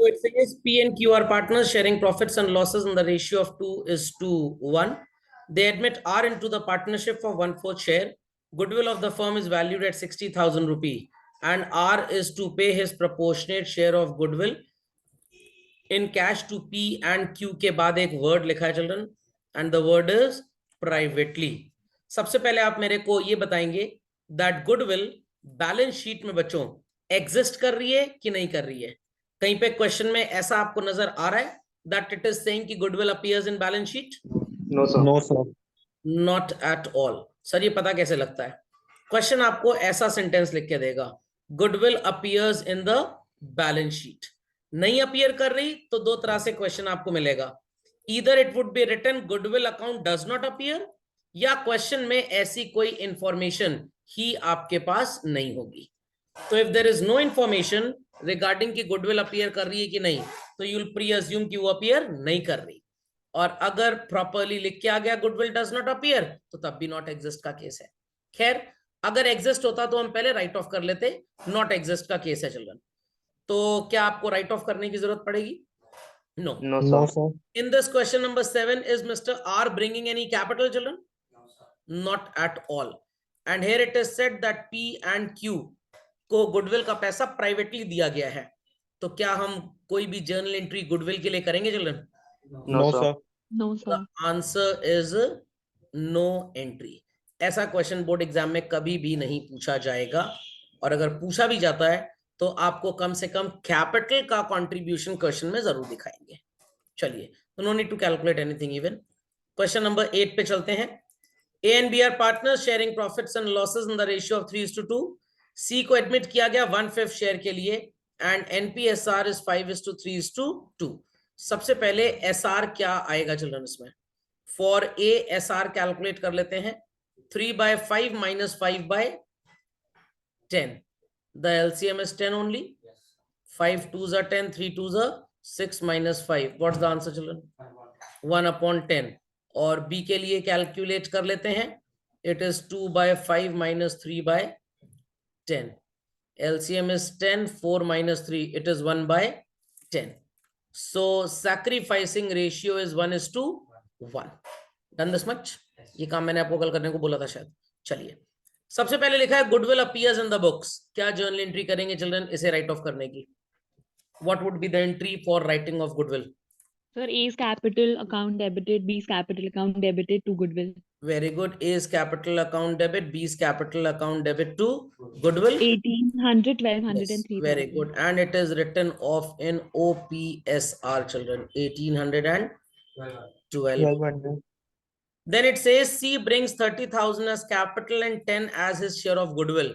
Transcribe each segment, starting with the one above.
So it says P and Q are partners sharing profits and losses in the ratio of 2:1. They admit R into the partnership for 1/4 share. Goodwill of the firm is valued at 60,000 rupee and R is to pay his proportionate share of goodwill in cash to P and Q के बाद एक word लिखा है children and the word is privately. सबसे पहले आप मेरे को ये बताएंगे that goodwill बैलेंस शीट में बच्चों एग्जिस्ट कर रही है कि नहीं कर रही है. कहीं पे क्वेश्चन में ऐसा आपको नजर आ रहा है that it is saying कि goodwill appears in balance sheet? No, sir. No, sir. Not at all. Sir ये पता कैसे लगता है? क्वेश्चन आपको ऐसा सेंटेंस लिख के देगा goodwill appears in the balance sheet. नहीं अपीयर कर रही तो दो तरह से क्वेश्चन आपको मिलेगा. Either it would be written goodwill account does not appear या क्वेश्चन में ऐसी कोई इंफॉर्मेशन ही आपके पास नहीं होगी. तो if there is no information regarding कि गुडविल अपीयर कर रही है कि नहीं तो यू विल प्री अज्यूम कि वो अपीयर नहीं कर रही. और अगर प्रॉपर्ली लिख के आ गया गुडविल डज नॉट अपीयर तो तब भी नॉट एग्जिस्ट का केस है. खैर अगर एग्जिस्ट होता तो हम पहले राइट ऑफ कर लेते. नॉट एग्जिस्ट का केस है चिल्ड्रन. तो क्या आपको राइट ऑफ करने की जरूरत पड़ेगी? No. No, No, sir. sir. In this question number 7, is Mr. R bringing any capital, children? Not at all. And here it is said that P and Q को goodwill का पैसा privately दिया गया है. तो क्या हम कोई भी जर्नल एंट्री गुडविल के लिए करेंगे children? No, sir. No, sir. The answer is no entry. ऐसा क्वेश्चन बोर्ड एग्जाम में कभी भी नहीं पूछा जाएगा. और अगर पूछा भी जाता है तो आपको कम से कम कैपिटल का कंट्रीब्यूशन क्वेश्चन में जरूर दिखाएंगे. चलिए, no need to calculate anything even. Question number 8 पे चलते हैं. A and B are partners sharing profits and losses in the ratio of 3:2. C को एडमिट किया गया 1/5 शेयर के लिए एंड NPSR is 5:3:2. सबसे पहले SR क्या आएगा चिल्ड्रन इसमें? फॉर A SR कैलकुलेट कर लेते हैं. 3/5 minus 5/10. The LCM is 10 only. 5 2s are 10, 3 2s are 6 minus 5. What's the answer children? 1/10. और B के लिए कैलकुलेट कर लेते हैं. It is 2/5 minus 3/10. LCM is 10, 4 minus 3. It is 1/10. So sacrificing ratio is 1:1. Done this much? ये काम मैंने आपको कल करने को बोला था शायद. चलिए, सबसे पहले लिखा है goodwill appears in the books. क्या जर्नल एंट्री करेंगे चिल्ड्रन इसे राइट ऑफ करने की? What would be the entry for writing of goodwill? Sir, A's capital account debited, B's capital account debited to goodwill. Very good. A's capital account debit, B's capital account debit to goodwill. 1,800, 1,200 Yes, and 3,000. very good. And it is written off in OPSR children. 1,800 and 12. 1200. Then it says C brings 30,000 as capital and 10 as his share of goodwill.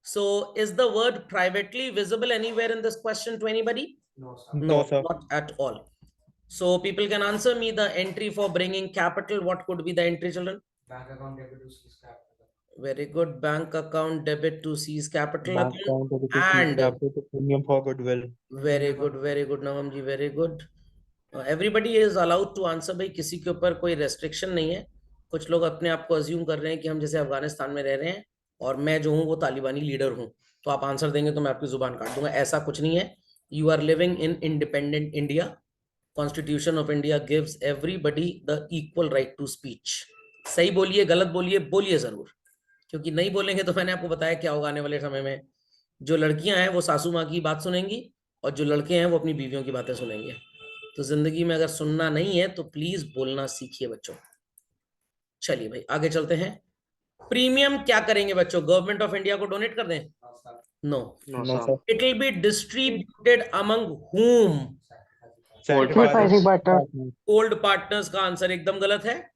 So is the word privately visible anywhere in this question to anybody? No, sir. No, sir. Not at all. So people can answer me the entry for bringing capital. What could be the entry children? Bank account debit to C's capital. Very good. Bank account debit to C's capital Bank account. account debit to And capital to premium for goodwill. very good, Navam ji, very good. Everybody is allowed to answer. भाई किसी के ऊपर कोई restriction नहीं है. कुछ लोग अपने आप को assume कर रहे हैं कि हम जैसे अफगानिस्तान में रह रहे हैं और मैं जो हूँ वो तालिबानी लीडर हूँ, तो आप आंसर देंगे तो मैं आपकी जुबान काट दूंगा. ऐसा कुछ नहीं है. You are living in independent India. Constitution of India gives everybody the equal right to speech. सही बोलिए, गलत बोलिए, बोलिए जरूर, क्योंकि नहीं बोलेंगे तो मैंने आपको बताया क्या होगा आने वाले समय में. जो लड़कियां हैं वो सासू माँ की बात सुनेंगी और जो लड़के हैं वो अपनी बीवियों की बातें सुनेंगे. तो जिंदगी में अगर सुनना नहीं है तो प्लीज बोलना सीखिए बच्चों. चलिए भाई आगे चलते हैं. प्रीमियम क्या करेंगे बच्चों? गवर्नमेंट ऑफ इंडिया को डोनेट कर दें? No. No, No, sir. sir. It will be distributed among whom? Sacrificing partner. Old partners का आंसर एकदम गलत है.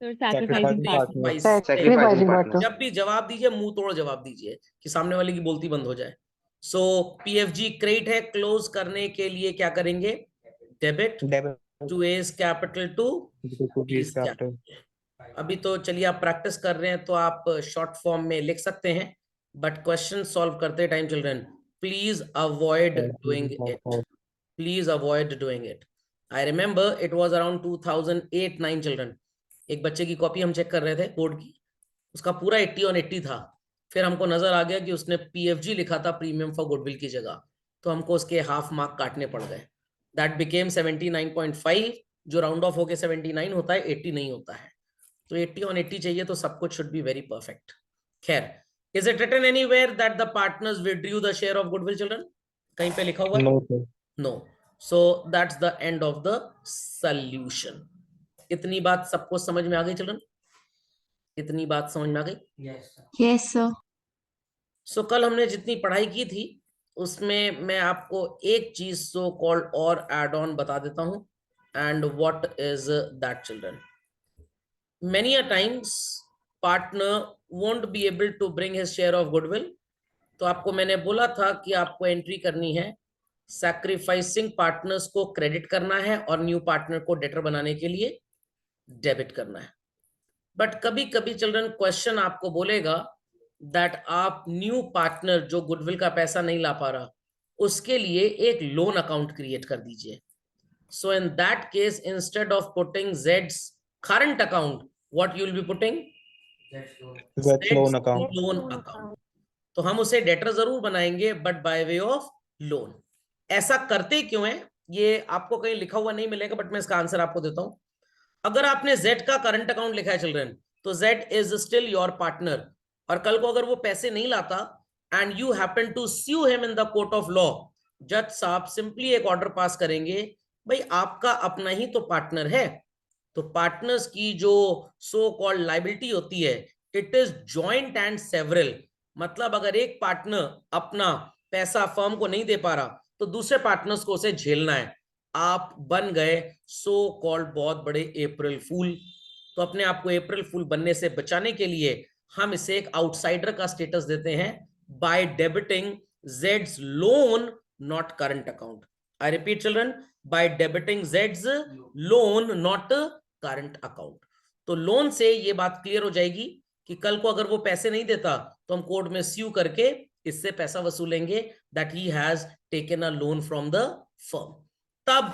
Sir, sacrificing Sacrificing partner. partner. Sacrificing partner. जब भी जवाब दीजिए मुंह तोड़ जवाब दीजिए कि सामने वाले की बोलती बंद हो जाए. सो PFG क्रेडिट है, क्लोज करने के लिए क्या करेंगे? Debit Debit to as capital to to B's capital. अभी तो चलिए आप प्रैक्टिस कर रहे हैं तो आप शॉर्ट फॉर्म में लिख सकते हैं, बट क्वेश्चन सॉल्व करते time children please avoid doing it. Please avoid doing it. I remember it was around 2008-9 children. एक बच्चे की कॉपी हम चेक कर रहे थे बोर्ड की, उसका पूरा 80 on 80 था. फिर हमको नजर आ गया कि उसने PFG लिखा था प्रीमियम फॉर गुडविल की जगह, तो हमको उसके हाफ मार्क काटने पड़ गए. दैट बिकेम 79.5, जो राउंड ऑफ होके 79 होता है, 80 नहीं होता है। तो 80 on 80 चाहिए, तो सब कुछ शुड बी वेरी परफेक्ट। खैर, is it written anywhere that the partners withdrew the share of goodwill children? कहीं पे लिखा हुआ है? No, sir. No. So that's the end of the solution. इतनी बात सबको समझ में आ गई चिल्ड्रन? इतनी बात समझ में आ गई? Yes, sir. सो कल हमने जितनी पढ़ाई की थी उसमें मैं आपको एक चीज सो कॉल्ड और एड ऑन बता देता हूं। And what is that children? Many a times partner won't be able to bring his share of goodwill. तो आपको मैंने बोला था कि आपको एंट्री करनी है, सैक्रिफाइसिंग पार्टनर्स को क्रेडिट करना है और न्यू पार्टनर को डेटर बनाने के लिए डेबिट करना है। बट कभी कभी चिल्ड्रन क्वेश्चन आपको बोलेगा दैट आप न्यू पार्टनर जो गुडविल का पैसा नहीं ला पा रहा, उसके लिए एक लोन अकाउंट क्रिएट कर दीजिए। So in that case, instead of putting Z's current account, what you will be putting? That's loan account. Loan account. तो हम उसे डेटर जरूर बनाएंगे but by way of loan. ऐसा करते क्यों है ये आपको कहीं लिखा हुआ नहीं मिलेगा, बट मैं इसका आंसर आपको देता हूं। अगर आपने Z का करंट अकाउंट लिखा है चिल्ड्रन, तो Z is still your partner, और कल को अगर वो पैसे नहीं लाता and you happen to sue him in the court of law, जज साहब सिंपली एक ऑर्डर पास करेंगे, भाई आपका अपना ही तो पार्टनर है। तो पार्टनर्स की जो सो कॉल्ड लायबिलिटी होती है, it is joint and several. मतलब अगर एक पार्टनर अपना पैसा फर्म को नहीं दे पा रहा, तो दूसरे पार्टनर्स को उसे झेलना है। आप बन गए सो कॉल्ड बहुत बड़े अप्रैल फूल। तो अपने आप को अप्रैल फूल बनने से बचाने के लिए हम इसे एक आउटसाइडर का स्टेटस देते हैं by debiting Z's loan not current account. I repeat children, by debiting Z's loan not current account. तो लोन से ये बात क्लियर हो जाएगी कि कल को अगर वो पैसे नहीं देता तो हम कोर्ट में स्यू करके इससे पैसा वसूलेंगे that he has taken a loan from the firm. तब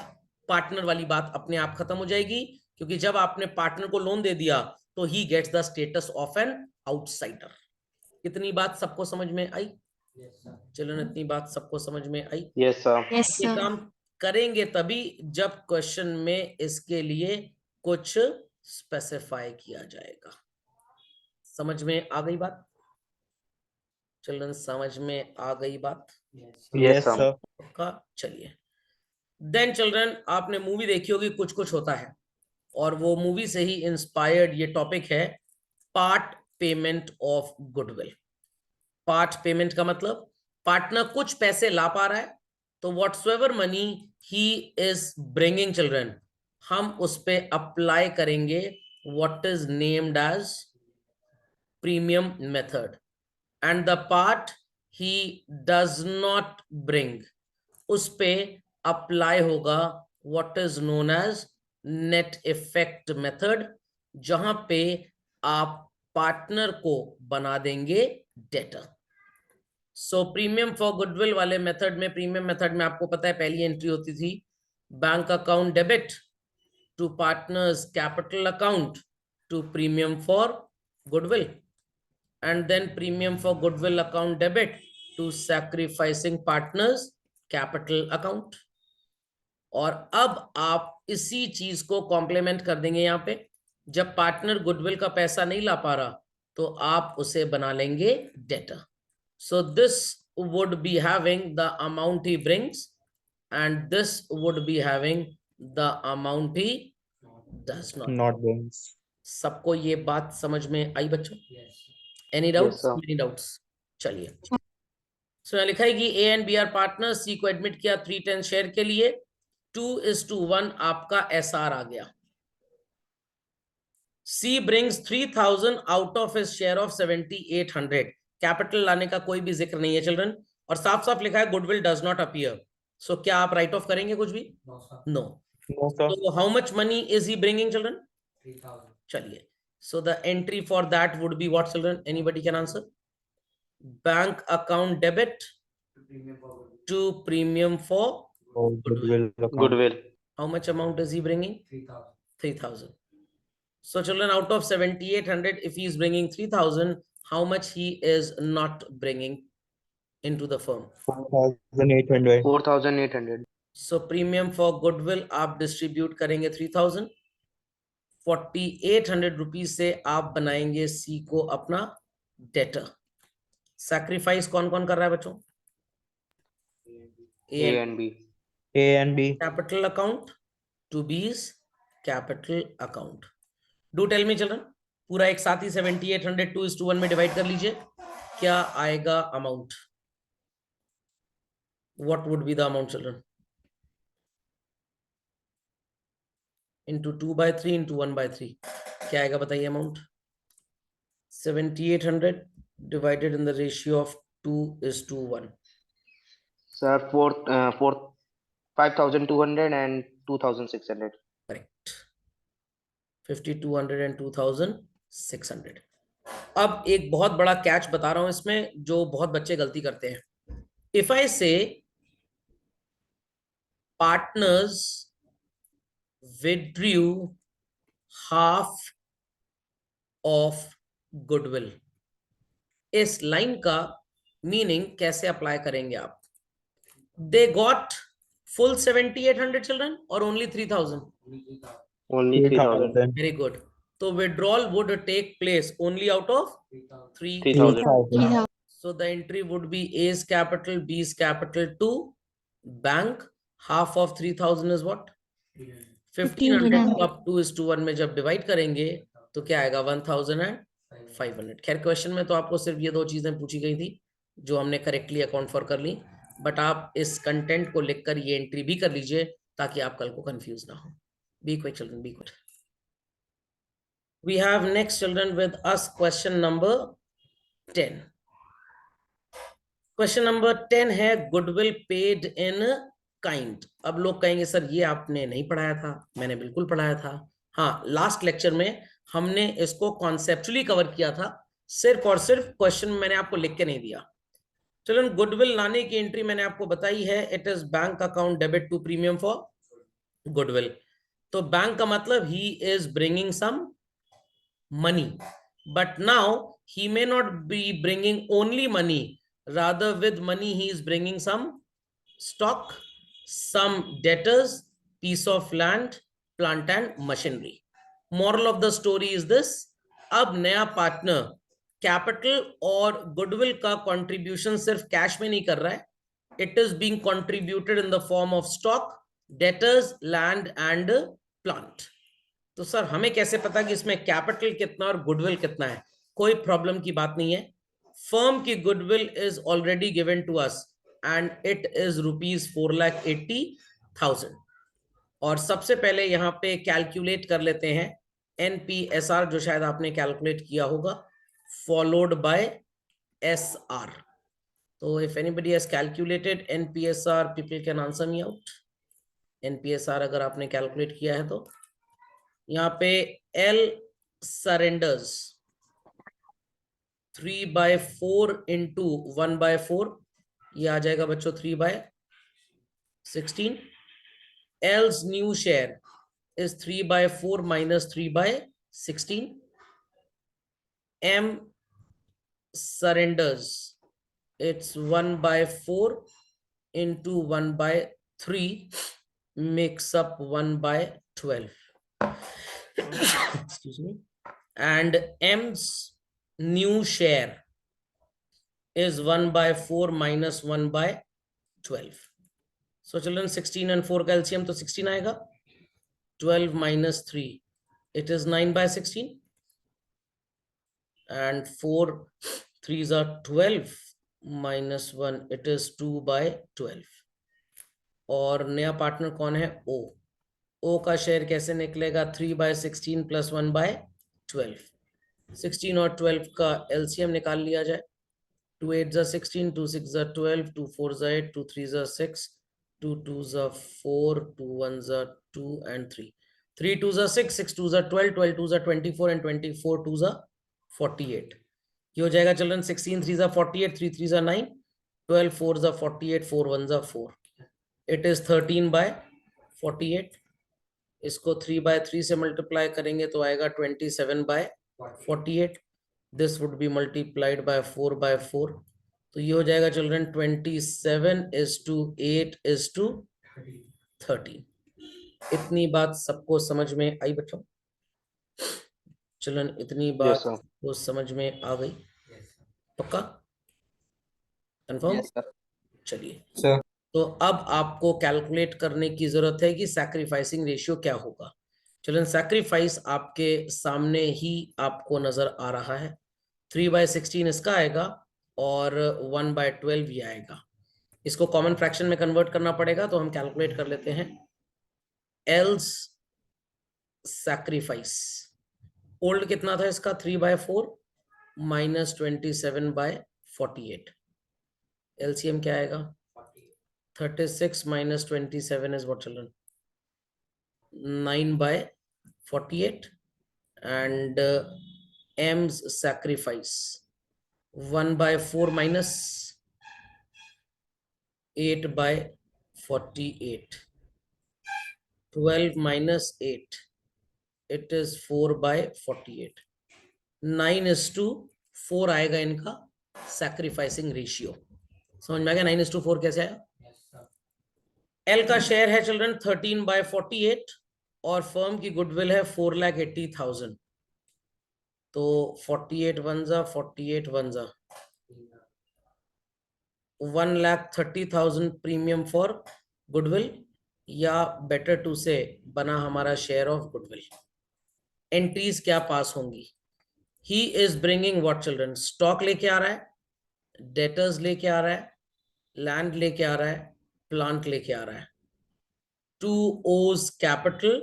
पार्टनर वाली बात अपने आप खत्म हो जाएगी, क्योंकि जब आपने पार्टनर को लोन दे दिया तो he gets the status of an outsider. इतनी बात सबको समझ में आई? चलो, इतनी बात सबको समझ में आई? Yes, sir. Yes, ये sir. काम करेंगे तभी जब क्वेश्चन में इसके लिए कुछ स्पेसिफाई किया जाएगा। समझ में आ गई बात चिल्ड्रन? समझ में आ गई बात? Yes, sir. sir. का चलिए देन चिल्ड्रन, आपने मूवी देखी होगी कुछ कुछ होता है, और वो मूवी से ही इंस्पायर्ड ये टॉपिक है, part payment of goodwill. Part payment का मतलब पार्टनर कुछ पैसे ला पा रहा है, तो whatsoever money he is bringing children, हम उस पे अप्लाई करेंगे what is named as premium method, and the part he does not bring, उस पे अप्लाई होगा what is known as net effect method, जहां पे आप पार्टनर को बना देंगे debtor. So premium for goodwill वाले मेथड में, प्रीमियम मेथड में आपको पता है पहली एंट्री होती थी bank account debit to partners capital account to premium for goodwill, and then premium for goodwill account debit to sacrificing partners capital account. और अब आप इसी चीज को कॉम्प्लीमेंट कर देंगे यहाँ पे, जब पार्टनर गुडविल का पैसा नहीं ला पा रहा तो आप उसे बना लेंगे debtor. So this would be having the amount he brings and this would be having the amount he does Not brings. सबको ये बात समझ में आई बच्चों? Any Yes, doubts? sir. Many doubts? चलिए, सो यहाँ लिखा है कि A and B are partner, C को एडमिट किया 310 शेयर के लिए, 2:1 आपका एसआर आ गया। C brings 3000 out of his share of 7800। Capital लाने का कोई भी जिक्र नहीं है चिल्ड्रन, और साफ साफ लिखा है गुडविल डज नॉट अपीयर। सो क्या आप राइट ऑफ करेंगे कुछ भी? नो। No, sir. तो how much money is he bringing children? 3,000. चलिए, so the entry for that would be what children? Anybody can answer? Bank account debit to premium for Oh, goodwill account. Goodwill. how much amount is he bringing? 3,000. 3,000. So children, out of 7,800, if he is bringing 3,000, how much he is not bringing into the firm? 4,800. 4,800. So premium for goodwill आप distribute करेंगे 3000, 4800 rupees से आप बनाएंगे सी को अपना debtor. Sacrifice कौन कौन कर रहा है बच्चों? A and B. A and B. Capital account to B's capital account. Do tell me children, पूरा एक साथ ही 7800 2:1 में डिवाइड कर लीजिए, क्या आएगा amount? What would be the amount children? Into 2/3 into 1/3 क्या आएगा बताइए amount? 7800 divided in the ratio of 2:1। Sir, 5,200 and 2,600. Correct, 5200 and 2600। अब एक बहुत बड़ा कैच बता रहा हूं इसमें, जो बहुत बच्चे गलती करते हैं। If I say partners withdrew half of goodwill, इस लाइन का मीनिंग कैसे अप्लाई करेंगे आप? दे गॉट फुल 7800 चिल्ड्रन और ओनली 3000? Only 3,000. 3,000. Very good. तो withdrawal would take place only out of 3000। 3,000. So the entry would be A's capital, B's capital to bank. Half of 3000 is what? 1500 को आप 2:1 में जब divide करेंगे तो क्या आएगा? 1500। खैर क्वेश्चन में तो आपको सिर्फ ये दो चीजें पूछी गई थी जो हमने करेक्टली अकाउंट फॉर कर ली, बट आप इस कंटेंट को लिखकर ये एंट्री भी कर लीजिए ताकि आप कल को कंफ्यूज ना हो। Be quick children, be quick. We have next children with us question number 10. Question number 10 है गुडविल पेड इन काइंड। अब लोग कहेंगे सर ये आपने नहीं पढ़ाया था। मैंने बिल्कुल पढ़ाया था। हाँ, लास्ट लेक्चर में हमने इसको कॉन्सेप्चुअली कवर किया था, सिर्फ और सिर्फ क्वेश्चन मैंने आपको लिख के नहीं दिया। चलो, गुडविल लाने की एंट्री मैंने आपको बताई है, it is bank account debit to premium for goodwill. तो बैंक का मतलब he is bringing some money, but now he may not be bringing only money, rather with money he is bringing some stock, some debtors, piece of land, plant and machinery. Moral of the story is this, अब नया partner capital और goodwill का contribution सिर्फ cash में नहीं कर रहा है, it is being contributed in the form of stock, debtors, land and plant. तो सर हमें कैसे पता कि इसमें कैपिटल कितना और गुडविल कितना है? कोई प्रॉब्लम की बात नहीं है। फर्म की goodwill is already given to us and it is ₹4,80,000। और सबसे पहले यहाँ पे कैलकुलेट कर लेते हैं NPSR, जो शायद आपने कैलकुलेट किया होगा, फॉलोड बाय SR। तो if anybody has calculated NPSR, people can answer me out. NPSR अगर आपने कैलकुलेट किया है तो यहाँ पे L सरेंडर्स 3/4 इंटू 1/4, ये आ जाएगा बच्चों 3/16। L's new share is 3/4 minus 3/16. M surrenders, it's 1/4 into 1/3 makes up 1/12. Excuse me. And M's new share is 1/4 minus 1/12. So children, 16 and 4 का LCM तो 16 आएगा। 12 minus 3, it is 9/16. And 4 3s are 12 minus 1, it is 2/12. और नया partner कौन है? O। O का share कैसे निकलेगा? 3/16 plus 1/12। 16 और 12 का LCM निकाल लिया जाए। 2 8s are 16, 2 6s are 12, 2 4s are 8, 2 3s are 6, 2 2s are 4, 2 1s are 2 and 3, 3 2s are 6, 6 2s are 12, 12 2s are 24 and 24 2s are 48। ये हो जाएगा children 16 3s are 48, 3 3s are 9, 12 4s are 48, 4 1s are 4, it is 13/48। इसको 3/3 से multiply करेंगे तो आएगा 27/48। This would B multiplied by 4/4, तो ये हो जाएगा चिल्ड्रन 27:8:4। 13। इतनी बात सबको समझ में आई बच्चों? चलन इतनी Yes, बात sir. सबको समझ में आ गई? पक्का? कंफर्म? Yes, sir. चलिए, सर तो अब आपको कैलकुलेट करने की जरूरत है कि सैक्रिफाइसिंग रेशियो क्या होगा। चलन सैक्रिफाइस आपके सामने ही आपको नजर आ रहा है। 3/16 इसका आएगा और 1/12 ये आएगा। इसको कॉमन फ्रैक्शन में कन्वर्ट करना पड़ेगा, तो हम कैलकुलेट कर लेते हैं। एल्स सैक्रिफाइस ओल्ड कितना था इसका? 3/4 माइनस 27/48। एलसीएम क्या आएगा? 36 minus 27 is what, children? 9/48. And m's sacrifice 1/4 minus 8/48. 12 minus 8, it is 4/48. 9:4 आएगा इनका सैक्रिफाइसिंग रेशियो। समझ में आ गया 9:4 कैसे आया? एल का शेयर है चिल्ड्रन 13/48 और फर्म की गुडविल है 4,80,000। तो 48 वंजा 48 वंजा 1,30,000 प्रीमियम फॉर गुडविल, या बेटर टू से बना हमारा शेयर ऑफ गुडविल। एंट्रीज क्या पास होंगी? ही is bringing what children? Stock लेके आ रहा है, डेटर्स लेके आ रहा है, लैंड लेके आ रहा है, प्लांट लेके आ रहा है। 2 owes capital,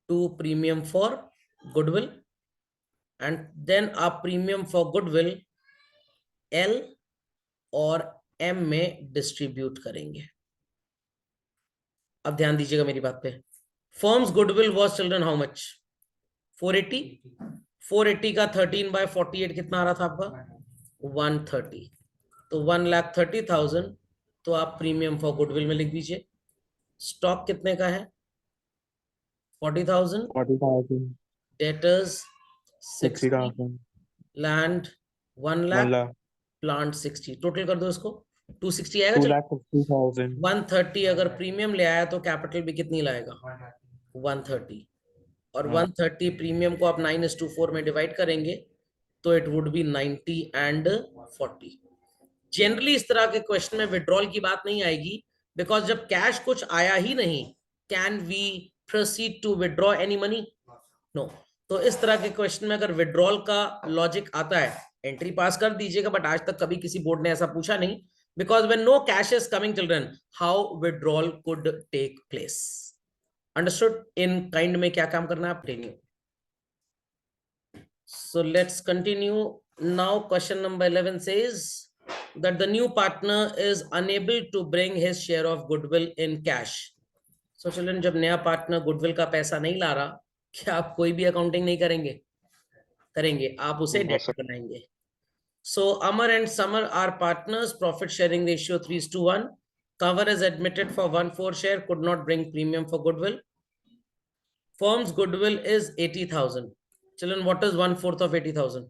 2 premium for goodwill, and then a premium for goodwill L और M में डिस्ट्रीब्यूट करेंगे। अब ध्यान दीजिएगा मेरी बात पे। Firms goodwill was children how much? 480। 480 का 13/48 कितना आ रहा था आपका? 130। तो 1,30,000 तो आप प्रीमियम फॉर गुडविल में लिख दीजिए। स्टॉक कितने का है? 40,000। 40,000 debtors 60, 60,000 land 1 1 lakh, lakh plant 60। Total कर दो इसको, 260 आएगा। 2,50,000 130 अगर प्रीमियम ले आया तो कैपिटल भी कितनी लाएगा? 130। और 130 प्रीमियम को आप 9:4 में डिवाइड करेंगे तो it would be 90 and 40। Generally इस तरह के क्वेश्चन में विड्रॉल की बात नहीं आएगी, बिकॉज जब कैश कुछ आया ही नहीं, can we proceed to withdraw any money? No. तो इस तरह के क्वेश्चन में अगर विड्रॉल का लॉजिक आता है, एंट्री पास कर दीजिएगा, बट आज तक कभी किसी बोर्ड ने ऐसा पूछा नहीं, because when no cash is coming children, how withdrawal could take place? Understood? In kind में क्या काम करना है आप टेनियो। So let's continue. Now question number 11 says that the new partner is unable to bring his share of goodwill in cash. So children, जब नया partner goodwill का पैसा नहीं ला रहा, क्या आप कोई भी अकाउंटिंग नहीं करेंगे? करेंगे, आप उसे डेट बनाएंगे। So Amar and Samar are partners, profit sharing ratio 3:1. Cover is admitted for 1/4 share, could not bring premium for goodwill. Firm's goodwill is 80,000. Children, what is 1/4 of 80,000?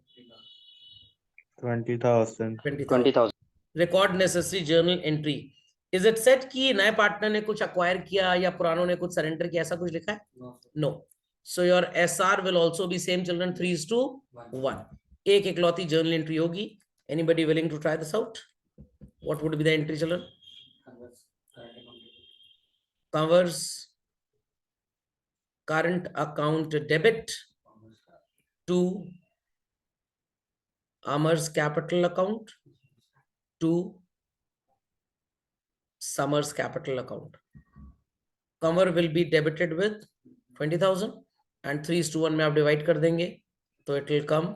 20,000 20,000. Record necessary journal entry. Is it set कि नए partner ने कुछ acquire किया या पुरानों ने कुछ surrender किया, ऐसा कुछ लिखा है? No. So your SR will also be same children, 3:1। एक इकलौती जर्नल एंट्री होगी। Anybody willing to try this out? What would be the entry children? Covers current account debit to Amar's capital account to Summer's capital account. Cover will be debited with 20,000 and 3:1 में आप divide कर देंगे तो it will come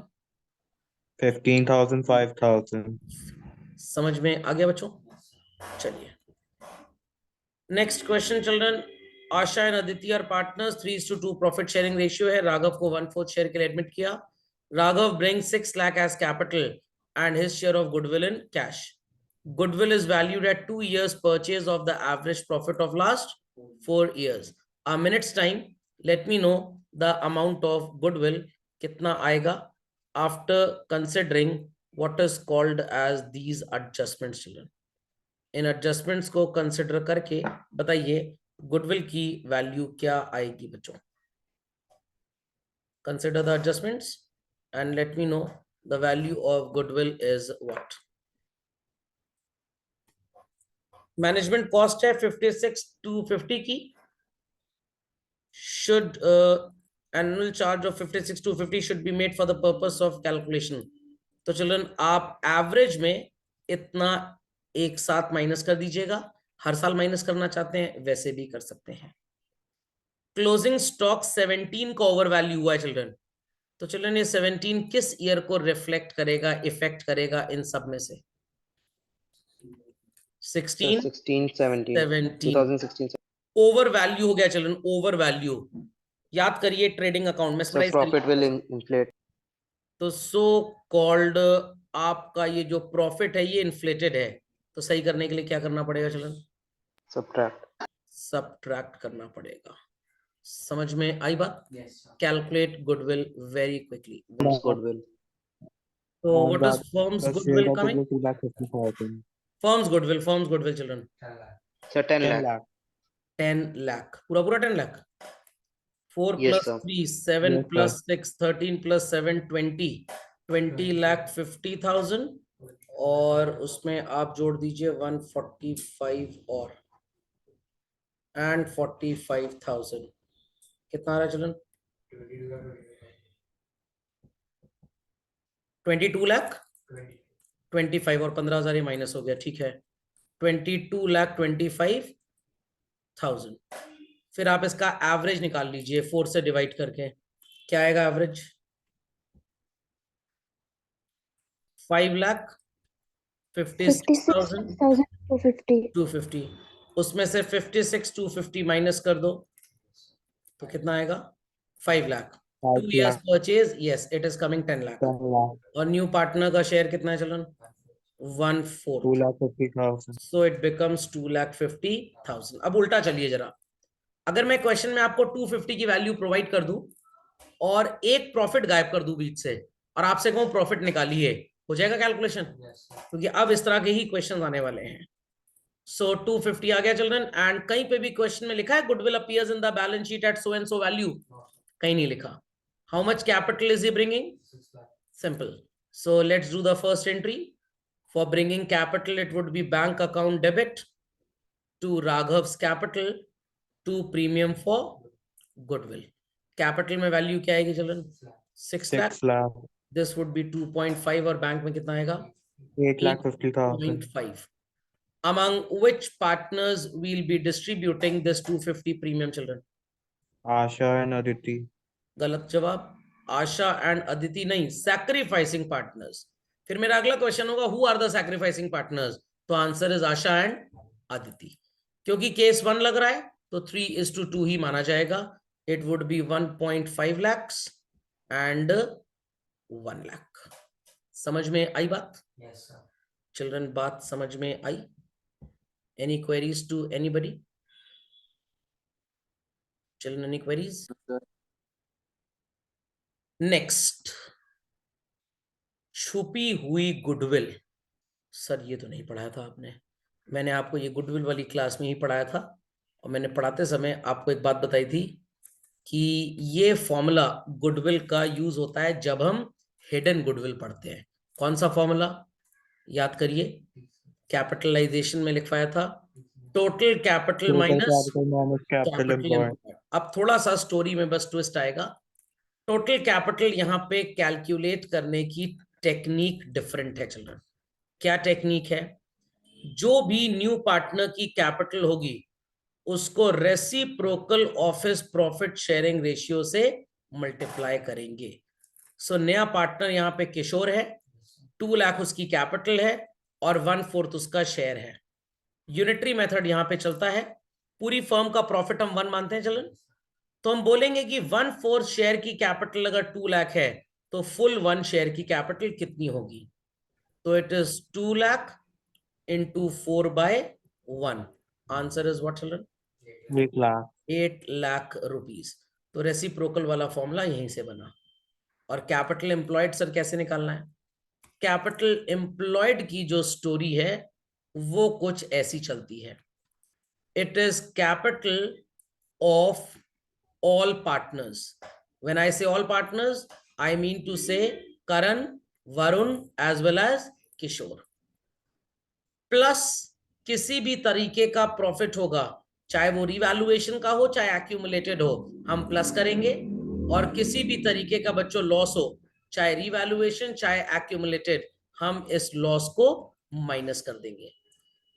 15,000 5,000 समझ में आ गया बच्चों? चलिए next question children. Asha and Aditi are partners, 3:2 profit sharing ratio है। राघव को 1/4 शेयर के लिए एडमिट किया। Raghav brings 6 lakh as capital and his share of goodwill in cash. Goodwill is valued at 2 years purchase of the average profit of last 4 years. A minute's time, let me know the amount of goodwill कितना आएगा after considering what is called as these adjustments children. In adjustments को consider करके बताइए goodwill की value क्या आएगी बच्चों। Consider the adjustments and let me know the value of goodwill is what. Management cost है 56,250 की, should annual charge of 56,250 should be made for the purpose of calculation। तो चिल्ड्रन आप एवरेज में इतना एक साथ माइनस कर दीजिएगा, हर साल माइनस करना चाहते हैं वैसे भी कर सकते हैं। क्लोजिंग स्टॉक 17 का ओवर वैल्यू हुआ है चिल्ड्रन, तो चिल्ड्रन ये 17 किस ईयर को रिफ्लेक्ट करेगा, इफेक्ट करेगा इन सब में से? 16 17 2016 ओवर वैल्यू हो गया चिल्ड्रन, ओवर वैल्यू। याद करिए ट्रेडिंग अकाउंट में so profit will inflate। तो सो कॉल्ड आपका ये जो प्रॉफिट है ये इन्फ्लेटेड है, तो सही करने के लिए क्या करना पड़ेगा चिल्ड्रन? सब्ट्रैक्ट करना पड़ेगा। समझ में आई बात? Calculate goodwill very quickly. Goodwill। तो what is firms The goodwill share coming? capital 250,000. Firms goodwill children So 10 10 lakh। lakh. 10 lakh, पूरा पूरा 10 lakh. 4 Yes, plus sir। 3 7 Yes, plus 6 13 plus 7 20 lakh 50,000 और उसमें आप जोड़ दीजिए 145 और एंड 45,000, कितना आ रहा है चिल्ड्रन? 22 लाख 25 और 15,000 ये माइनस हो गया, ठीक है। 22 लाख 25,000। फिर आप इसका एवरेज निकाल लीजिए 4 से डिवाइड करके, क्या आएगा एवरेज? 5 लाख 56,250। उसमें से 56,250 माइनस कर दो तो कितना आएगा? 5 lakh. 2 5 years lakh. Purchase, yes it is coming 10 lakh. 10 lakh. और न्यू पार्टनर का शेयर कितना है चलन? 1/4। 250,000. So it becomes 2,50,000। अब उल्टा चलिए जरा, अगर मैं क्वेश्चन में आपको 250 की वैल्यू प्रोवाइड कर दूं और एक प्रॉफिट गायब कर दूं बीच से और आपसे कहूं प्रॉफिट निकालिए, हो जाएगा कैलकुलेशन? क्योंकि अब इस तरह के ही क्वेश्चन आने वाले हैं। सो 250 आ गया चिल्ड्रन, एंड कहीं पे भी क्वेश्चन में लिखा है goodwill appears in the balance sheet at so and so value? कहीं नहीं लिखा। How much capital is he bringing? Simple. So let's do the first entry. For bringing capital, it would be bank account debit to Raghav's capital to premium for goodwill. Capital में value क्या आएगी चलन? 6 lakh. 6 lakh. This would be 2.5 और bank में कितना आएगा? 8,50,000. 8.5. Among which partners will be distributing this 250 premium children? Asha and Aditi. गलत जवाब। आशा एंड अदिति नहीं, सैक्रिफाइसिंग पार्टनर्स। फिर मेरा अगला क्वेश्चन होगा who are the sacrificing partners? तो answer is Asha and Aditi. क्योंकि केस 1 लग रहा है तो 3:2 ही माना जाएगा। It would be 1.5 lakhs and 1 lakh। समझ में आई बात? Yes sir. चिल्ड्रन बात समझ में आई? Any queries to anybody? Children any queries? Next, छुपी हुई गुडविल। सर ये तो नहीं पढ़ाया था आपने, मैंने आपको ये गुडविल वाली क्लास में ही पढ़ाया था और मैंने पढ़ाते समय आपको एक बात बताई थी कि ये फॉर्मूला गुडविल का यूज होता है जब हम हिडन गुडविल पढ़ते हैं। कौन सा फॉर्मूला? याद करिए, कैपिटलाइजेशन में लिखवाया था total capital minus capital employed. अब थोड़ा सा स्टोरी में बस ट्विस्ट आएगा। टोटल कैपिटल यहाँ पे कैलकुलेट करने की टेक्निक डिफरेंट है चिल्ड्रन। क्या टेक्निक है? जो भी न्यू पार्टनर की कैपिटल होगी उसको reciprocal office profit sharing ratio से मल्टीप्लाई करेंगे। सो नया पार्टनर यहाँ पे किशोर है, 2 लाख उसकी कैपिटल है और 1/4 उसका शेयर है। यूनिटरी मेथड यहाँ पे चलता है। पूरी फर्म का प्रॉफिट हम 1 मानते हैं चलन, तो हम बोलेंगे कि 1/4 शेयर की कैपिटल अगर 2 लाख है तो फुल 1 शेयर की कैपिटल कितनी होगी? तो it is 2 lakh into 4/1। Answer is what children? 8 lakh. 8 lakh rupees. तो रेसिप्रोकल वाला फॉर्मूला यहीं से बना। और कैपिटल एम्प्लॉयड सर कैसे निकालना है? कैपिटल एम्प्लॉयड की जो स्टोरी है वो कुछ ऐसी चलती है। It is capital of all partners. When I say all partners, I mean to say Karan, Varun as well as Kishore. Plus किसी भी तरीके का प्रॉफिट होगा, चाहे वो रिवैल्यूएशन का हो चाहे एक्यूमुलेटेड हो, हम प्लस करेंगे। और किसी भी तरीके का बच्चों लॉस हो, चाहे रिवैल्यूएशन चाहे एक्यूमुलेटेड, हम इस लॉस को माइनस कर देंगे।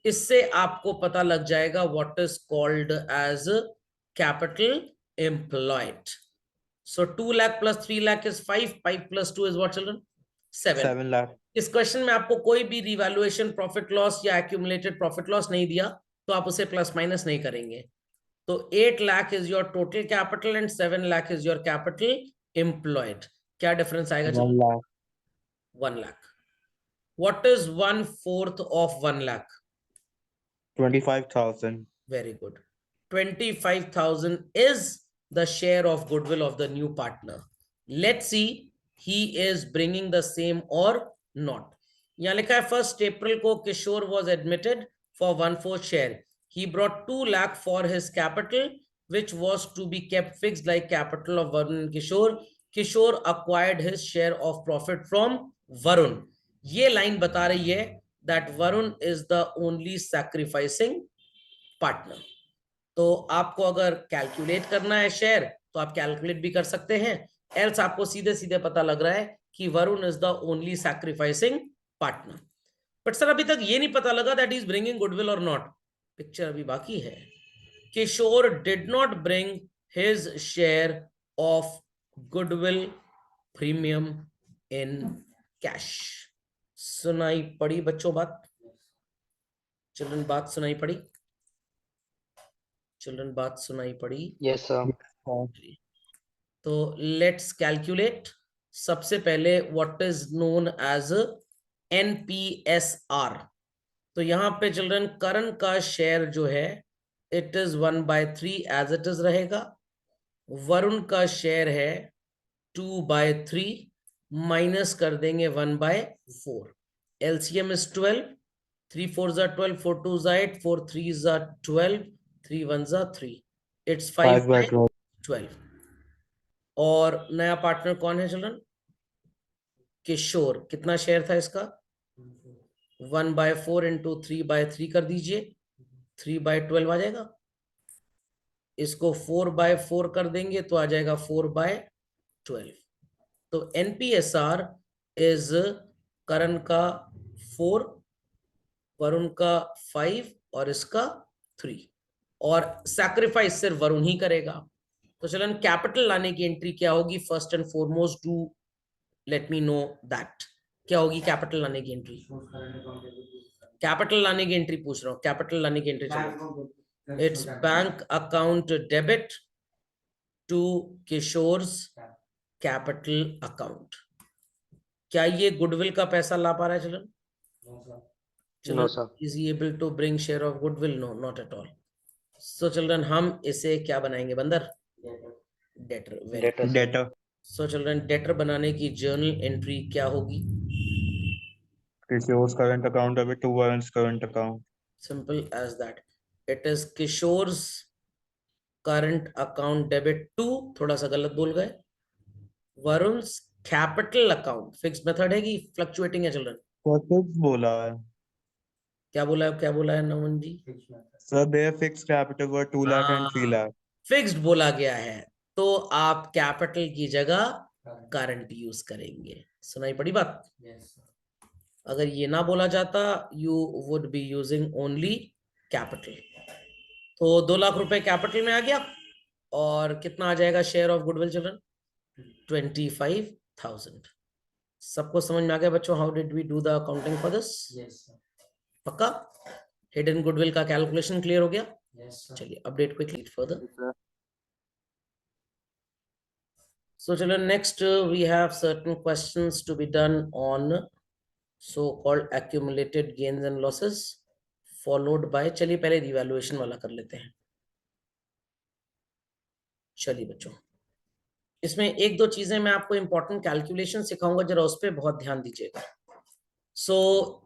इससे आपको पता लग जाएगा what is called as capital employed. So 2 lakh plus 3 lakh is 5. 5 plus 2 is what, children? 7. 7 lakh. इस क्वेश्चन में आपको कोई भी रिवैल्यूएशन प्रॉफिट लॉस या एक्यूमुलेटेड प्रॉफिट लॉस नहीं दिया, तो आप उसे प्लस माइनस नहीं करेंगे। तो 8 lakh is your total capital and 7 lakh is your capital employed. क्या डिफरेंस आएगा? 1 lakh. 1 lakh. What is 1/4 of 1 lakh? 25,000. Very good. 25,000 is the share of goodwill of the new partner. Let's see he is bringing the same or not. यहाँ लिखा है 1st April को किशोर was admitted for 1/4 share. He brought 2 lakh for his capital, which was to be kept fixed like capital of Varun and Kishore. Kishore acquired his share of profit from Varun. ये line बता रही है that Varun is the only sacrificing partner. तो आपको अगर calculate करना है share तो आप कैलकुलेट भी कर सकते हैं, एल्स आपको सीधे सीधे पता लग रहा है कि Varun is the only sacrificing partner. But sir अभी तक ये नहीं पता लगा that is bringing goodwill or not. Picture अभी बाकी है। Kishore did not bring his share of goodwill premium in cash. सुनाई पड़ी बच्चों बात? चिल्ड्रन बात सुनाई पड़ी? चिल्ड्रन बात सुनाई पड़ी? Yes, sir. तो लेट्स कैलकुलेट। सबसे पहले what is known as NPSR। तो यहां पे चिल्ड्रन करण का शेयर जो है it is 1/3 as it is रहेगा। वरुण का शेयर है 2/3 माइनस कर देंगे 1/4। LCM is 12। 3 4s are 12, 4 2s are 8, 4 3s are 12, 3 1s are 3. It's 5/12. और नया पार्टनर कौन है चिल्ड्रन? किशोर। कितना शेयर था इसका? 1/4 इंटू 3/3 कर दीजिए, 3/12 आ जाएगा। इसको 4/4 कर देंगे तो आ जाएगा 4/12। तो NPSR इज करण का 4, वरुण का 5 और इसका 3। और सैक्रिफाइस सिर्फ वरुण ही करेगा। तो चलन कैपिटल लाने की एंट्री क्या होगी? First and foremost do let me know that. क्या होगी कैपिटल लाने की एंट्री? कैपिटल लाने की एंट्री पूछ रहा हूँ। कैपिटल लाने की एंट्री चलो, it's bank account debit to Kishore's capital account. क्या ये गुडविल का पैसा ला पा रहा है चलन? No, sir. Is he able to bring share of goodwill? No, not at all. So children, हम इसे क्या बनाएंगे बंदर? Debtor. Debtor, sir. Debtor. So children debtor बनाने की जर्नल एंट्री क्या होगी? Kishore's current account debit to Varun's current account. Simple as that. It is Kishore's current account debit to, थोड़ा सा गलत बोल गए, Varun's capital account. Fix method है कि फ्लक्चुएटिंग है चिल्ड्रन? तो fixed बोला है क्या बोला है? क्या बोला है Naman ji? Sir, their fixed capital were 2 lakh and 3 lakh. Fixed बोला गया है तो आप कैपिटल की जगह करंट यूज करेंगे। सुनाई पड़ी बात? अगर ये ना बोला जाता you would be using only capital. तो 2 लाख रुपए कैपिटल में आ गया। और कितना आ जाएगा शेयर ऑफ गुडविल चिल्ड्रन? 25,000। सबको समझ में आ गया बच्चों? How did we do the accounting for this? पक्का? हिडन गुडविल का कैलकुलेशन क्लियर हो गया? चलिए update quickly further. So children, next we have certain questions to be done on so-called accumulated gains and losses, followed by, चलिए पहले revaluation वाला कर लेते हैं। चलिए बच्चों, इसमें एक दो चीजें मैं आपको इंपॉर्टेंट कैलकुलेशन सिखाऊंगा, जरा उस पर बहुत ध्यान दीजिएगा। सो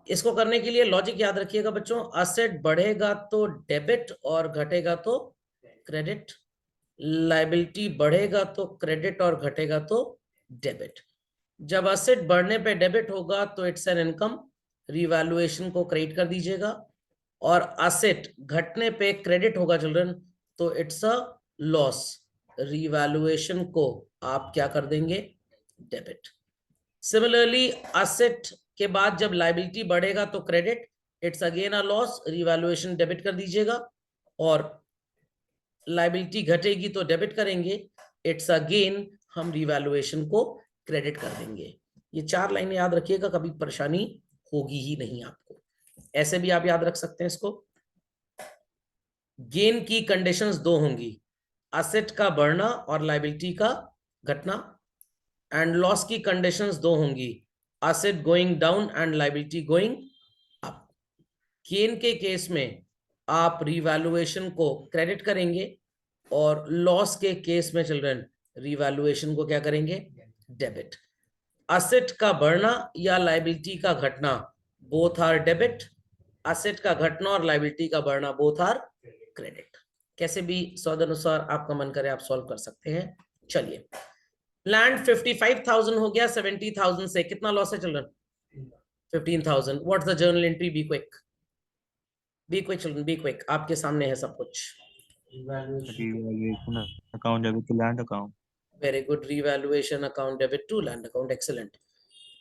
इसको करने के लिए लॉजिक याद रखिएगा बच्चों, असेट बढ़ेगा तो डेबिट और घटेगा तो क्रेडिट, लाइबिलिटी बढ़ेगा तो क्रेडिट और घटेगा तो डेबिट। जब असेट बढ़ने पे डेबिट होगा तो इट्स एन इनकम, रिवैल्यूएशन को क्रेडिट कर दीजिएगा, और असेट घटने पे क्रेडिट होगा चिल्ड्रन तो इट्स अ लॉस, रिवैल्यूएशन को आप क्या कर देंगे, डेबिट। सिमिलरली असेट के बाद जब लाइबिलिटी बढ़ेगा तो credit, it's again a loss, revaluation debit कर दीजिएगा, और लाइबिलिटी घटेगी तो डेबिट करेंगे, इट्स अगेन हम रिवैल्यूएशन को क्रेडिट कर देंगे। ये 4 लाइनें याद रखिएगा, कभी परेशानी होगी ही नहीं आपको। ऐसे भी आप याद रख सकते हैं इसको। गेन की कंडीशंस 2 होंगी, असेट का बढ़ना और लाइबिलिटी का घटना, एंड लॉस की कंडीशंस 2 होंगी, asset going down and liability going up. Gain के केस में आप रिवैल्यूएशन को क्रेडिट करेंगे, और लॉस के केस में चिल्ड्रन रिवैल्यूएशन को क्या करेंगे, डेबिट। असेट का बढ़ना या लाइबिलिटी का घटना बोथ आर डेबिट, असेट का घटना और लाइबिलिटी का बढ़ना बोथ आर क्रेडिट। कैसे भी स्वादानुसार आपका मन करे आप सॉल्व कर सकते हैं। चलिए, लैंड 55,000 हो गया, 70,000 से कितना लॉस है children, 15,000। What's the journal entry, be quick, be quick children, be quick, आपके सामने है सब कुछ। Revaluation account debit to land account. Very good, revaluation account debit to land account, excellent.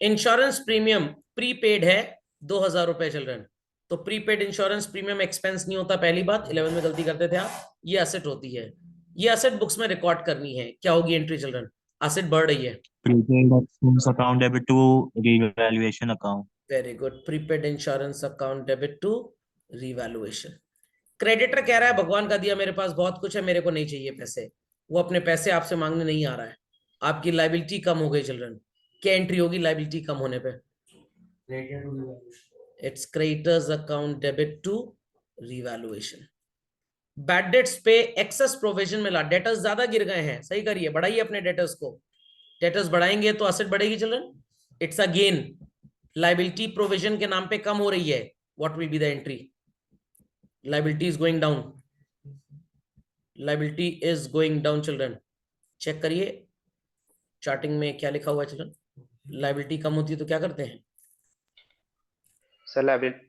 Insurance premium prepaid है 2,000 रुपए children, तो prepaid insurance premium expense नहीं होता, पहली बात 11 में गलती करते थे आप, ये असेट होती है, ये असेट बुक्स में रिकॉर्ड करनी है। क्या होगी एंट्री चिल्ड्रन, असेट बढ़ रही है, Prepaid expense account debit to revaluation account. Very good, prepaid insurance account debit to revaluation. Creditor कह रहा है भगवान का दिया मेरे पास बहुत कुछ है, मेरे को नहीं चाहिए पैसे, वो अपने पैसे आपसे मांगने नहीं आ रहा है, आपकी लाइबिलिटी कम हो गई चिल्ड्रन, क्या एंट्री होगी लाइबिलिटी कम होने पे, it's creditors account debit to revaluation. Bad debts पे एक्सेस प्रोविजन मिला, डेटर्स ज्यादा गिर गए हैं, सही करिए, बढ़ाइए अपने डेटर्स को, डेटर्स बढ़ाएंगे तो असेट बढ़ेगी children, it's a gain, liability provision के नाम पे कम हो रही है, what will be the entry, liability is going down, liability is going down children। Check करिए चार्टिंग में क्या लिखा हुआ है चिल्ड्रन, लाइबिलिटी कम होती है तो क्या करते हैं, sir liability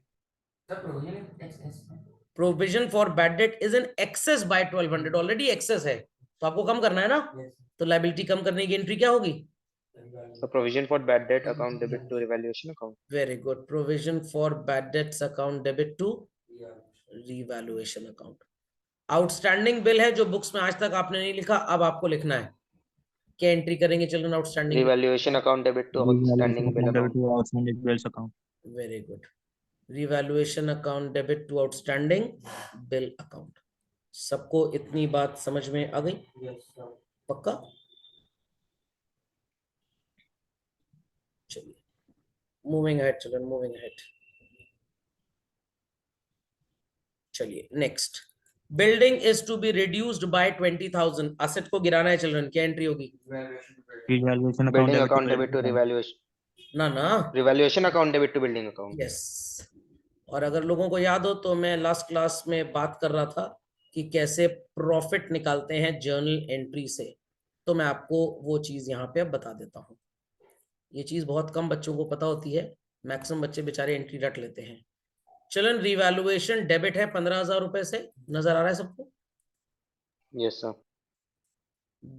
provision for bad debt is in excess by 1200, already excess है तो आपको कम करना है ना, तो लाइबिलिटी कम करने की एंट्री क्या होगी, sir provision for bad debt account debit to revaluation account. Very good, provision for bad debts account debit to revaluation account. Outstanding bill है जो बुक्स में आज तक आपने नहीं लिखा, अब आपको लिखना है, क्या एंट्री करेंगे children, outstanding, revaluation account debit to outstanding bill Revaluation account debit account. to outstanding bills account. Very good, revaluation account debit to outstanding bill account. सबको इतनी बात समझ में आ गई, पक्का। चलिए moving ahead children, moving ahead. चलिए next, building is to be reduced by 20,000, asset को गिराना है चिल्ड्रन, क्या एंट्री होगी, Revaluation account building debit to account building debit to account. Revaluation, ना ना, revaluation account debit to building account. Yes. और अगर लोगों को याद हो तो मैं लास्ट क्लास में बात कर रहा था कि कैसे प्रॉफिट निकालते हैं जर्नल एंट्री से, तो मैं आपको वो चीज यहाँ पे अब बता देता हूँ। ये चीज बहुत कम बच्चों को पता होती है, मैक्सिमम बच्चे बेचारे एंट्री रट लेते हैं। चलन रिवैल्यूएशन डेबिट है 15,000 रुपए से, नजर आ रहा है सबको, यस सर।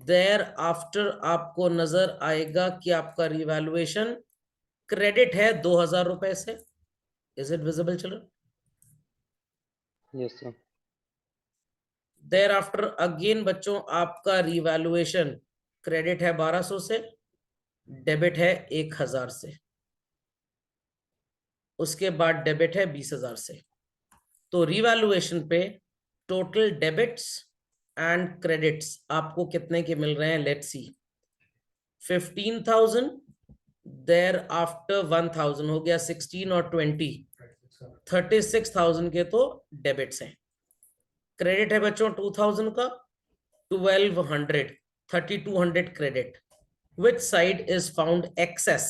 देयर आफ्टर आपको नजर आएगा कि आपका रिवैल्यूएशन क्रेडिट है 2,000 रुपए से, is it visible children, yes sir. Thereafter again बच्चों आपका रिवैल्यूएशन क्रेडिट है 1200 से, डेबिट है 1,000 से, उसके बाद डेबिट है 20,000 से। तो रिवैल्यूएशन पे टोटल डेबिट्स एंड क्रेडिट्स आपको कितने के मिल रहे हैं, लेट्स सी, 15,000, देयर आफ्टर 1,000 हो गया, 16 और 20 36,000 के तो डेबिट्स हैं, क्रेडिट है बच्चों 2,000 का, 1,200 3,200 credit, which side is found excess,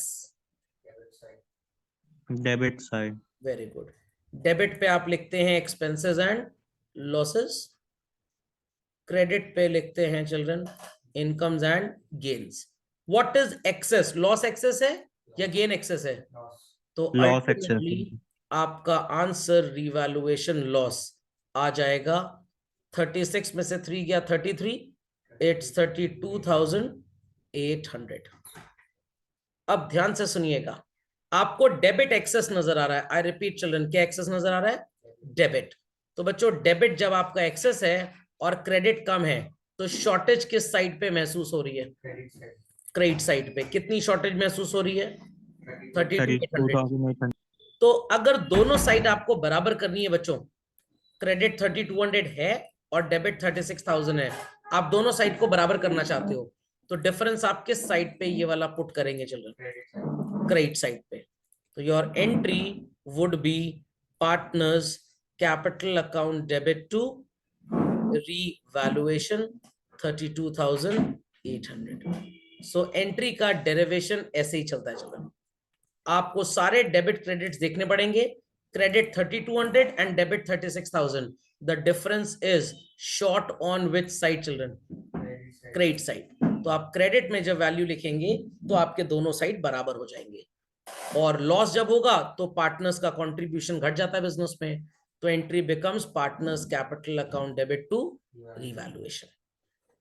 Debit side. Very good. Debit पे आप लिखते हैं एक्सपेंसेस एंड लॉसेस, क्रेडिट पे लिखते हैं children incomes and gains. What is excess? Loss excess है या गेन एक्सेस है? तो Loss excess. अल्टीमेटली आपका आंसर रिवैल्यूएशन लॉस आ जाएगा। 36 में से 3 गया 33, इट्स 32,800। अब ध्यान से सुनिएगा, आपको डेबिट एक्सेस नजर आ रहा है। आई रिपीट चिल्ड्रन, क्या एक्सेस नजर आ रहा है? डेबिट। तो बच्चों डेबिट जब आपका एक्सेस है और क्रेडिट कम है तो शॉर्टेज किस साइड पे महसूस हो रही है? क्रेडिट साइड पे। कितनी शॉर्टेज महसूस हो रही है? 32,800। 32,800. तो अगर दोनों साइड आपको बराबर करनी है बच्चों, क्रेडिट 32,200 है और डेबिट 36,000 है, आप दोनों साइड को बराबर करना चाहते हो, तो डिफरेंस आप किस साइड पे ये वाला पुट करेंगे चिल्ड्रन? क्रेडिट साइड पे। तो your entry would be partners capital account debit to revaluation 32,800। So entry का डेरिवेशन ऐसे ही चलता है चिल्ड्रन। आपको सारे डेबिट क्रेडिट्स देखने पड़ेंगे। Credit 3200 and debit 36,000। The difference is short on which side children? Credit side. तो आप क्रेडिट में जब वैल्यू लिखेंगे तो आपके दोनों साइड बराबर हो जाएंगे। और लॉस जब होगा तो पार्टनर्स का कंट्रीब्यूशन घट जाता है बिजनेस में, तो entry becomes partners capital account debit to revaluation.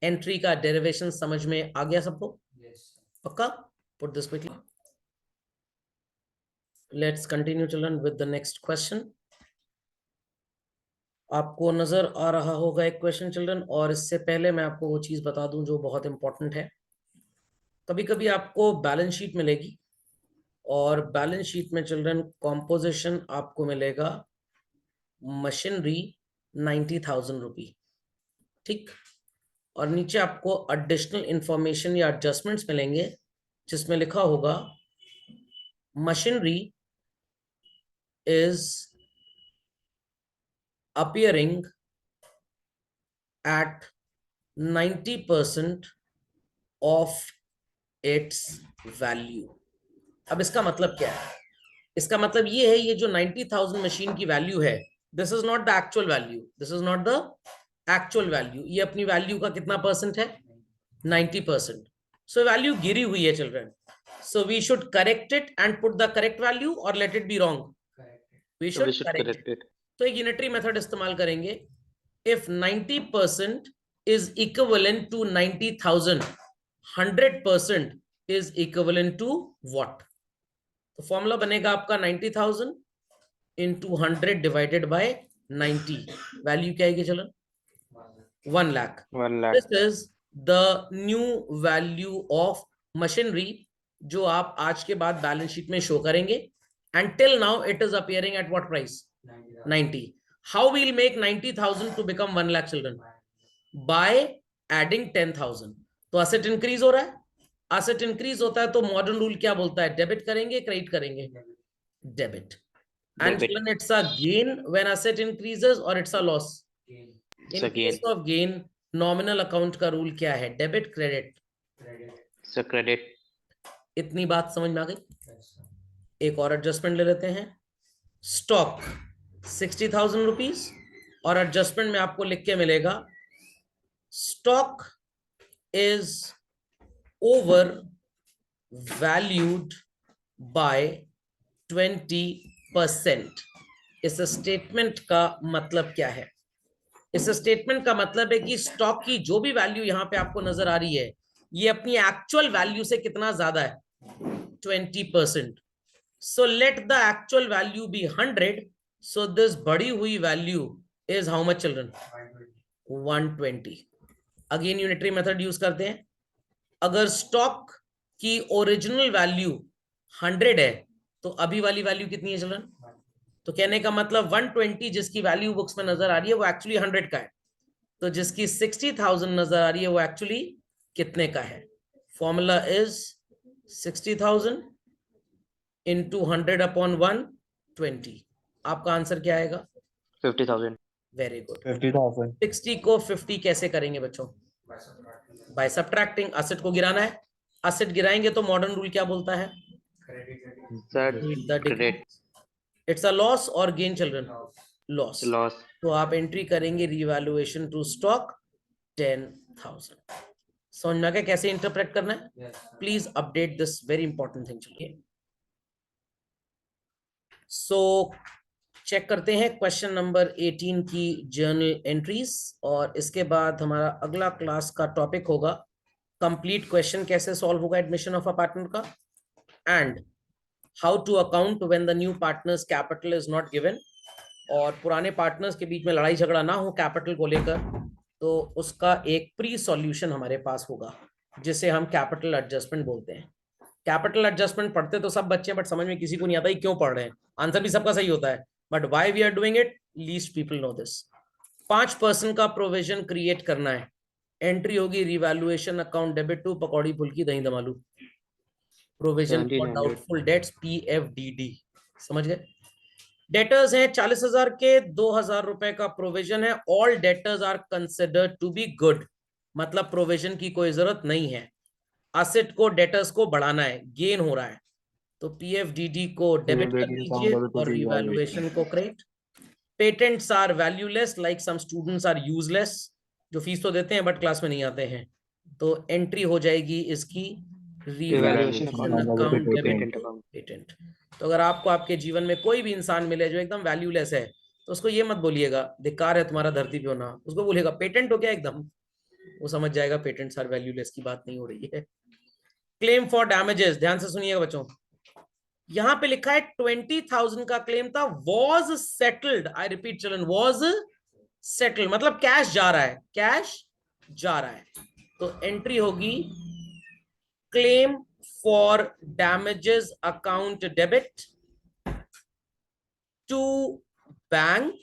Entry का डेरिवेशन समझ में आ गया सबको? पक्का? Put this quickly. Let's continue children with the next question. आपको नजर आ रहा होगा एक क्वेश्चन चिल्ड्रन, और इससे पहले मैं आपको वो चीज बता दूं जो बहुत इंपॉर्टेंट है। कभी कभी आपको बैलेंस शीट मिलेगी और बैलेंस शीट में चिल्ड्रन कॉम्पोजिशन आपको मिलेगा मशीनरी 90,000 रुपी, ठीक। और नीचे आपको एडिशनल इंफॉर्मेशन या एडजस्टमेंट्स मिलेंगे जिसमें लिखा होगा machinery is appearing at 90% of its value। अब इसका मतलब क्या है? इसका मतलब ये है, ये जो 90,000 मशीन की वैल्यू है, this is not the actual value, this is not the actual value. ये अपनी वैल्यू का कितना परसेंट है? 90%। सो वैल्यू गिरी हुई है children, so we should correct it and put the correct value और let it be wrong. We should correct it. तो एक यूनिटरी मेथड इस्तेमाल करेंगे। If 90% is equivalent to 90,000, 100% is equivalent to what? तो formula बनेगा आपका 90,000 into 100 divided by 90। वैल्यू क्या आएगी चलो? 1 lakh. 1 lakh. This is the new value of machinery जो आप आज के बाद बैलेंस शीट में शो करेंगे। And till now it is appearing at what price? 90. How we'll make 90,000 to become 1 lakh children? By adding 10,000. तो asset increase हो रहा है। asset increase होता है तो modern rule क्या बोलता है? डेबिट करेंगे, क्रेडिट करेंगे? Debit. And children, it's a gain when asset increases or it's a loss? In case of gain, nominal account का रूल क्या है? Debit credit? It's a credit. इतनी बात समझ में आ गई? एक और एडजस्टमेंट ले लेते हैं। स्टॉक 60,000 रुपीज और एडजस्टमेंट में आपको लिख के मिलेगा stock is over valued bye 20%। इस स्टेटमेंट का मतलब क्या है? इस स्टेटमेंट का मतलब है कि स्टॉक की जो भी वैल्यू यहां पे आपको नजर आ रही है, ये अपनी एक्चुअल वैल्यू से कितना ज्यादा है? 20%। So let the actual value be 100. So this बढ़ी हुई value is how much children? 120. Again unitary method use करते हैं। अगर स्टॉक की ओरिजिनल वैल्यू 100 है तो अभी वाली वैल्यू कितनी है चिल्ड्रन? तो कहने का मतलब 120 जिसकी वैल्यू बुक्स में नजर आ रही है वो एक्चुअली 100 का है, तो जिसकी 60,000 नजर आ रही है वो एक्चुअली कितने का है? Formula is 60,000 into 100 upon 120। आपका आंसर क्या आएगा? 50,000. Very good. 50,000. 60 को 50 कैसे करेंगे बच्चों? By subtracting. एसेट को गिराना है, एसेट गिराएंगे तो मॉडर्न रूल क्या बोलता है? Sir, Read the credit. decrease. It's a loss or gain, children? Loss. Loss. तो आप एंट्री करेंगे रिवैल्यूएशन टू स्टॉक 10,000. समझ में आ गया कैसे इंटरप्रेट करना है? Please update this very important thing. चलिए सो चेक करते हैं क्वेश्चन नंबर 18 की जर्नल एंट्रीज, और इसके बाद हमारा अगला क्लास का टॉपिक होगा कंप्लीट क्वेश्चन कैसे सॉल्व होगा एडमिशन ऑफ अ पार्टनर का, and how to account when the new partners capital is not given. और पुराने पार्टनर्स के बीच में लड़ाई झगड़ा ना हो कैपिटल को लेकर, तो उसका एक प्री सॉल्यूशन हमारे पास होगा जिसे हम कैपिटल एडजस्टमेंट बोलते हैं. कैपिटल एडजस्टमेंट पढ़ते तो सब बच्चे, बट समझ में किसी को नहीं आता ही क्यों पढ़ रहे हैं. आंसर भी सबका सही होता है, but why we are doing it, least people know this. 5% का प्रोविजन क्रिएट करना है. एंट्री होगी रिवैल्यूएशन अकाउंट डेबिट टू पकौड़ी फुल्की दही दमालू. Provision for 1700. Doubtful debts PFDD. समझ गए? डेटर्स हैं 40,000 के, 2,000 रुपए का प्रोविजन है. All debtors are considered to be good, मतलब प्रोविजन की कोई जरूरत नहीं है. असेट को डेटर्स को बढ़ाना है, गेन हो रहा है, तो PFDD को डेबिट कर दीजिए और रिवैल्यूएशन को credit. Patents are valueless, like some students are useless, जो फीस तो देते हैं बट क्लास में नहीं आते हैं. तो एंट्री हो जाएगी इसकी revaluation account debit to patent. तो अगर आपको आपके जीवन में कोई भी इंसान मिले जो एकदम वैल्यूलेस है, तो उसको ये मत बोलिएगा धिक्कार है तुम्हारा धरती पे होना. उसको बोलिएगा पेटेंट हो क्या एकदम, वो समझ जाएगा पेटेंट्स आर वैल्यूलेस की बात नहीं हो रही है. क्लेम फॉर डैमेजेस, ध्यान से सुनिएगा बच्चों. यहां पे लिखा है 20,000 का क्लेम था, was settled. I repeat children, was settled मतलब कैश जा रहा है, कैश जा रहा है. तो एंट्री होगी claim for damages account debit to bank.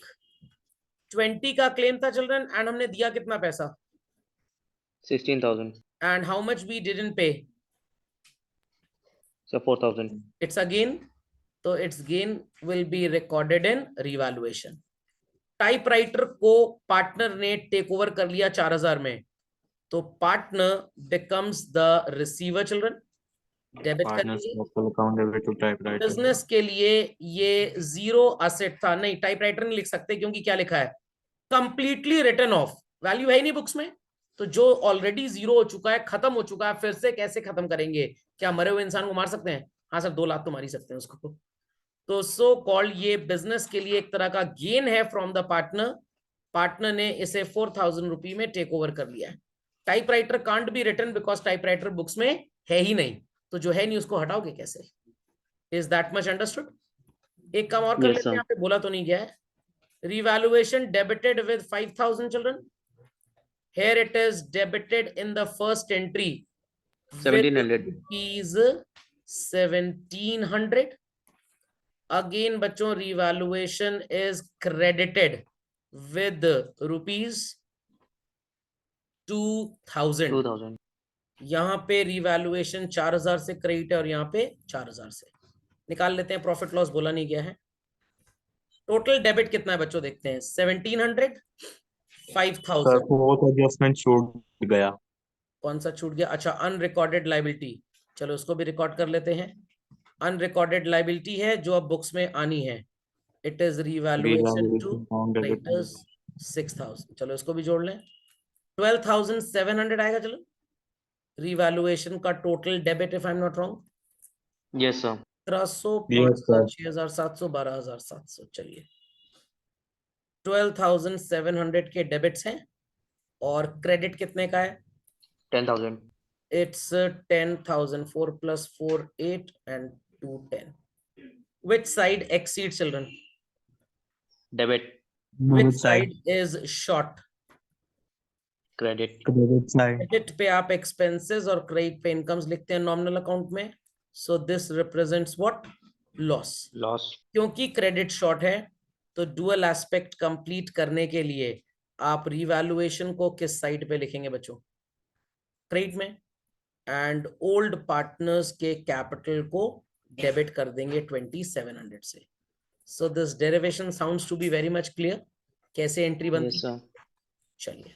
20 का क्लेम था चिल्ड्रन, एंड हमने दिया कितना पैसा? 16,000. And how much we didn't pay? So 4,000. It's a gain, तो its gain will be recorded in revaluation. Typewriter को पार्टनर ने टेक ओवर कर लिया 4,000 में, तो partner becomes the receiver. Children debit करेंगे. बिजनेस के लिए ये जीरो असेट था, नहीं टाइपराइटर नहीं लिख सकते क्योंकि क्या लिखा है, कंप्लीटली रिटन ऑफ. वैल्यू है ही नहीं बुक्स में, तो जो ऑलरेडी जीरो हो चुका है, खत्म हो चुका है, फिर से कैसे खत्म करेंगे? क्या मरे हुए इंसान को मार सकते हैं? हाँ सर 2 लाख तो मार ही सकते हैं उसको. तो सो कॉल्ड ये बिजनेस के लिए एक तरह का गेन है फ्रॉम द पार्टनर. पार्टनर ने इसे 4,000 रुपये में टेक ओवर कर लिया है. Typewriter can't be written because typewriter books में है ही नहीं, तो जो है नहीं उसको हटाओगे कैसे? Is that much understood? एक काम और कर लेते हैं, यहाँ पे बोला तो नहीं गया है. Revaluation debited with 5,000 children. Here it is debited in the first entry 1,700. rupees 1,700. Again बच्चों revaluation is credited with rupees 2,000. 2,000. यहाँ पे रिवैल्यूएशन 4,000 से क्रेडिट है और यहाँ पे 4,000 से. निकाल लेते हैं, प्रॉफिट लॉस बोला नहीं गया है. टोटल डेबिट कितना है बच्चों, देखते हैं. 1,700, 5,000. एडजस्टमेंट छूट गया. कौन सा छूट गया? अच्छा अनरिकॉर्डेड लाइबिलिटी. चलो उसको भी रिकॉर्ड कर लेते हैं. अनरिकॉर्डेड लाइबिलिटी है जो अब बुक्स में आनी है. It is revaluation to creditors 6,000. चलो इसको भी जोड़ लें. 12,700 आएगा. चलो रिवैल्यूएशन का total debit, if I am not wrong. Yes sir. 1,300, Yes, sir. 6,700, 12,700. चलिए 12,700 के डेबिट्स हैं और क्रेडिट कितने का है? 10,000. It's 10,000. 4 plus 4 8 and 2 10. Which side exceeds children? Debit. Which side is short? Credit. Credit side. Credit पे आप expenses और credit पे incomes लिखते हैं nominal account में. So this represents what? Loss. Loss. क्योंकि credit short है, तो dual aspect complete करने के लिए आप revaluation को किस साइड पे लिखेंगे बच्चों? क्रेडिट में. एंड ओल्ड पार्टनर्स के कैपिटल को डेबिट कर देंगे 2,700 से. So this derivation sounds to be very much clear. कैसे एंट्री बनती है? Yes sir. चलिए